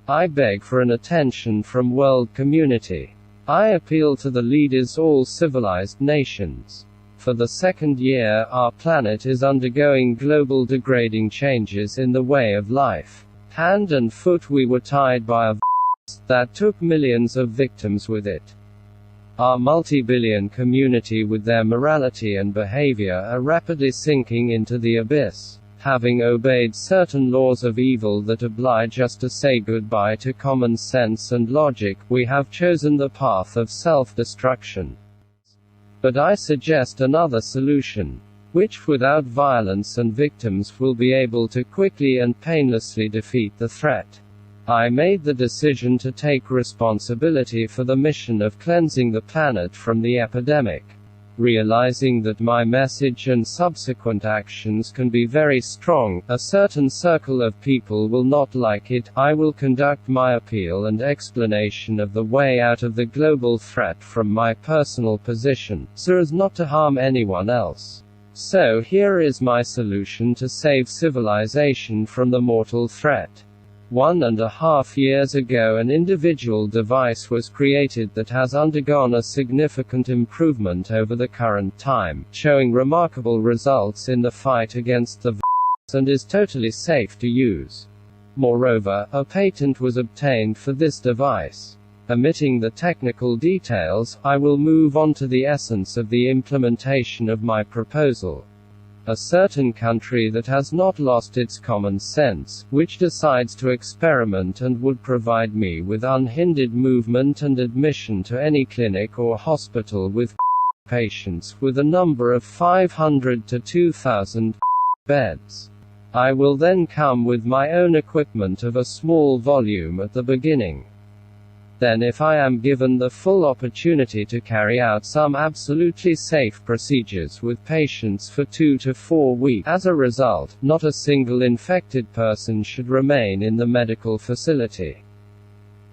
I beg for an attention from world community. I appeal to the leaders all civilized nations. For the second year, our planet is undergoing global degrading changes in the way of life. Hand and foot we were tied by a virus that took millions of victims with it. Our multi-billion community with their morality and behavior are rapidly sinking into the abyss. Having obeyed certain laws of evil that oblige us to say goodbye to common sense and logic, we have chosen the path of self-destruction. But I suggest another solution, which without violence and victims will be able to quickly and painlessly defeat the threat. I made the decision to take responsibility for the mission of cleansing the planet from the epidemic. Realizing that my message and subsequent actions can be very strong, a certain circle of people will not like it, I will conduct my appeal and explanation of the way out of the global threat from my personal position, so as not to harm anyone else. So here is my solution to save civilization from the mortal threat. 1.5 years ago an individual device was created that has undergone a significant improvement over the current time, showing remarkable results in the fight against the virus and is totally safe to use. Moreover, a patent was obtained for this device. Omitting the technical details, I will move on to the essence of the implementation of my proposal. A certain country that has not lost its common sense, which decides to experiment and would provide me with unhindered movement and admission to any clinic or hospital with patients with a number of 500 to 2,000 beds. I will then come with my own equipment of a small volume at the beginning. Then if I am given the full opportunity to carry out some absolutely safe procedures with patients for 2 to 4 weeks, as a result, not a single infected person should remain in the medical facility.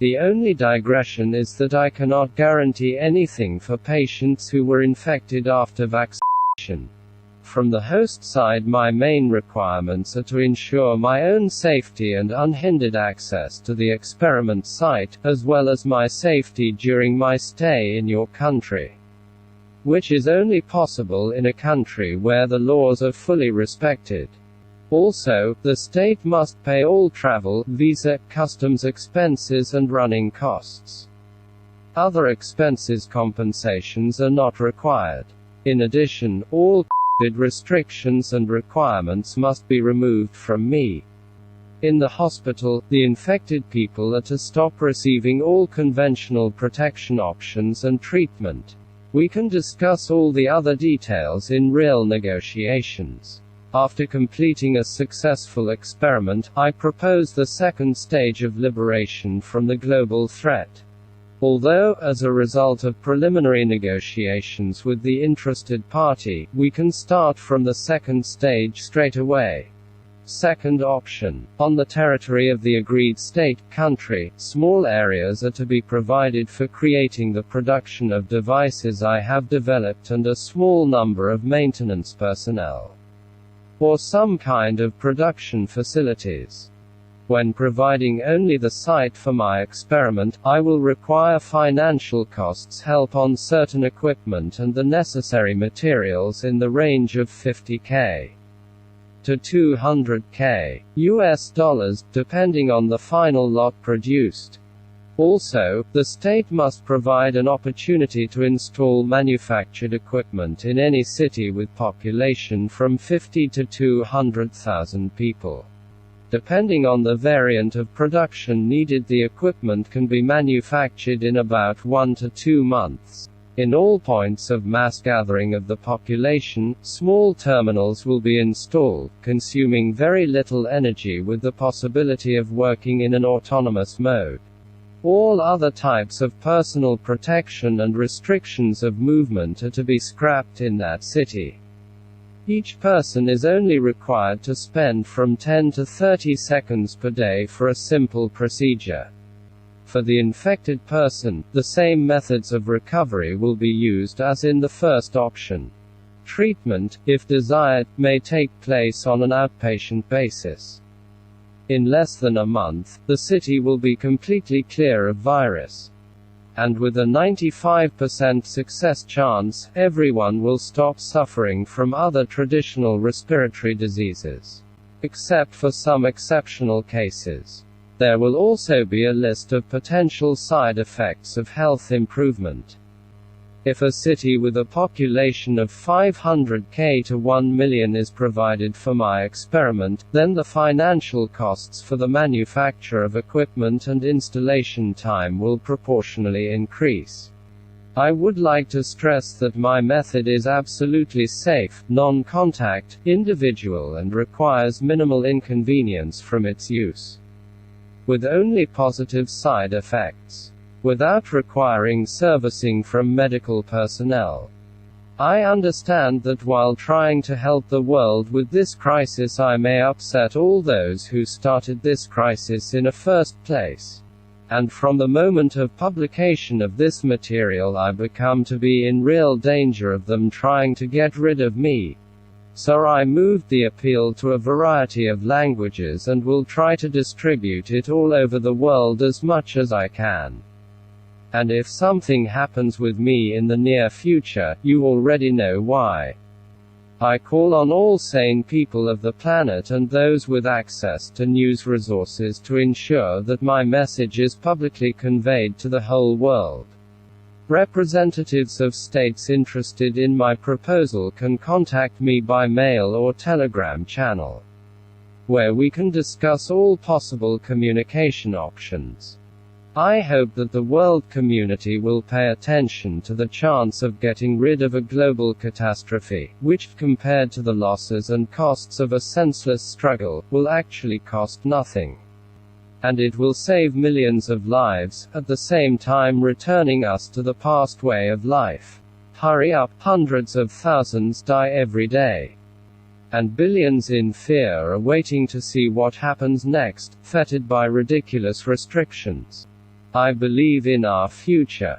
The only digression is that I cannot guarantee anything for patients who were infected after vaccination. From the host side, my main requirements are to ensure my own safety and unhindered access to the experiment site, as well as my safety during my stay in your country. Which is only possible in a country where the laws are fully respected. Also, the state must pay all travel, visa, customs expenses and running costs. Other expenses compensations are not required. In addition, all restrictions and requirements must be removed from me. In the hospital, the infected people are to stop receiving all conventional protection options and treatment. We can discuss all the other details in real negotiations. After completing a successful experiment, I propose the second stage of liberation from the global threat. Although, as a result of preliminary negotiations with the interested party, we can start from the second stage straight away. Second option. On the territory of the agreed state, country, small areas are to be provided for creating the production of devices I have developed and a small number of maintenance personnel. Or some kind of production facilities. When providing only the site for my experiment, I will require financial costs help on certain equipment and the necessary materials in the range of $50,000 to $200,000 US dollars, depending on the final lot produced. Also, the state must provide an opportunity to install manufactured equipment in any city with population from 50 to 200,000 people. Depending on the variant of production needed, the equipment can be manufactured in about 1 to 2 months. In all points of mass gathering of the population, small terminals will be installed, consuming very little energy with the possibility of working in an autonomous mode. All other types of personal protection and restrictions of movement are to be scrapped in that city. Each person is only required to spend from 10 to 30 seconds per day for a simple procedure. For the infected person, the same methods of recovery will be used as in the first option. Treatment, if desired, may take place on an outpatient basis. In less than a month, the city will be completely clear of virus. And with a 95% success chance, everyone will stop suffering from other traditional respiratory diseases. Except for some exceptional cases. There will also be a list of potential side effects of health improvement. If a city with a population of 500k to 1 million is provided for my experiment, then the financial costs for the manufacture of equipment and installation time will proportionally increase. I would like to stress that my method is absolutely safe, non-contact, individual and requires minimal inconvenience from its use. With only positive side effects. Without requiring servicing from medical personnel. I understand that while trying to help the world with this crisis I may upset all those who started this crisis in a first place. And from the moment of publication of this material I become to be in real danger of them trying to get rid of me. So I moved the appeal to a variety of languages and will try to distribute it all over the world as much as I can. And if something happens with me in the near future, you already know why. I call on all sane people of the planet and those with access to news resources to ensure that my message is publicly conveyed to the whole world. Representatives of states interested in my proposal can contact me by mail or telegram channel, where we can discuss all possible communication options. I hope that the world community will pay attention to the chance of getting rid of a global catastrophe, which, compared to the losses and costs of a senseless struggle, will actually cost nothing. And it will save millions of lives, at the same time returning us to the past way of life. Hurry up, hundreds of thousands die every day. And billions in fear are waiting to see what happens next, fettered by ridiculous restrictions. I believe in our future.